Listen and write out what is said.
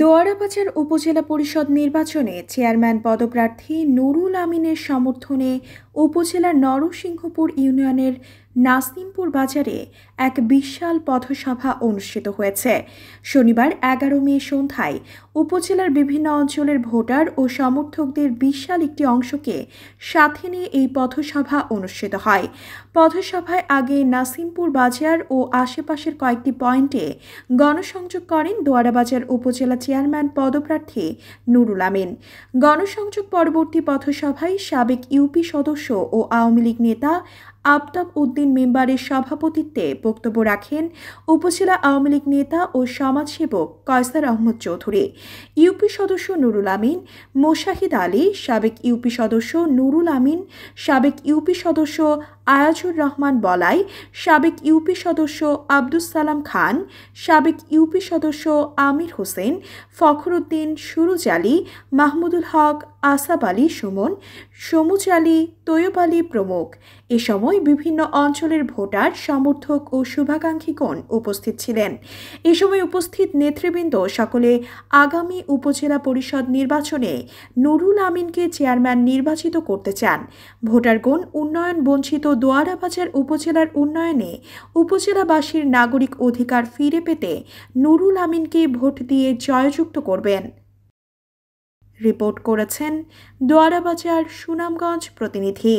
দোয়ারাবাজার উপজেলা পরিষদ নির্বাচনে চেয়ারম্যান পদপ্রার্থী নুরুল আমিনের সমর্থনে উপজেলার নরসিংহপুর ইউনিয়নের নাসিমপুর বাজারে এক বিশাল পথসভা অনুষ্ঠিত হয়েছে। শনিবার 11 মে সন্ধ্যায় উপজেলার বিভিন্ন অঞ্চলের ভোটার ও সমর্থকদের বিশাল একটি অংশকে সাথে নিয়ে এই পথসভা অনুষ্ঠিত হয়। পথসভায় আগে নাসিমপুর বাজার ও আশেপাশের কয়েকটি পয়েন্টে গণসংযোগ করেন দোয়ারাবাজার উপজেলা চেয়ারম্যান পদপ্রার্থী নুরুল আমিন। গণসংযোগ পরবর্তী পথসভায় সাবেক ইউপি সদস্য ও আওয়ামী লীগ নেতা আফতাব উদ্দিন মেম্বারের সভাপতিত্বে বক্তব্য রাখেন উপজেলা আওয়ামী লীগ নেতা ও সমাজসেবক কয়সার আহমদ চৌধুরী, ইউপি সদস্য নুরুল আমিন, মোশাহিদ আলী, সাবেক ইউপি সদস্য নুরুল আমিন, সাবেক ইউপি সদস্য আয়াজুর রহমান বলাই, সাবেক ইউপি সদস্য আব্দুস সালাম খান, সাবেক ইউপি সদস্য আমির হোসেন, ফখরুদ্দিন, সুরুজ আলী, মাহমুদুল হক, আসাব আলী সুমন, সমুজ আলী, তৈয়ব আলী প্রমুখ। এ সময় বিভিন্ন অঞ্চলের ভোটার, সমর্থক ও শুভাকাঙ্ক্ষীগণ উপস্থিত ছিলেন। এ সময় উপস্থিত নেতৃবৃন্দ সকলে আগামী উপজেলা পরিষদ নির্বাচনে নুরুল আমিনকে চেয়ারম্যান নির্বাচিত করতে চান। ভোটারগণ উন্নয়ন বঞ্চিত দোয়ারাবাজার উপজেলার উন্নয়নে উপজেলাবাসীর নাগরিক অধিকার ফিরে পেতে নুরুল আমিনকে ভোট দিয়ে জয়যুক্ত করবেন। রিপোর্ট করেছেন দোয়ারাবাজার সুনামগঞ্জ প্রতিনিধি।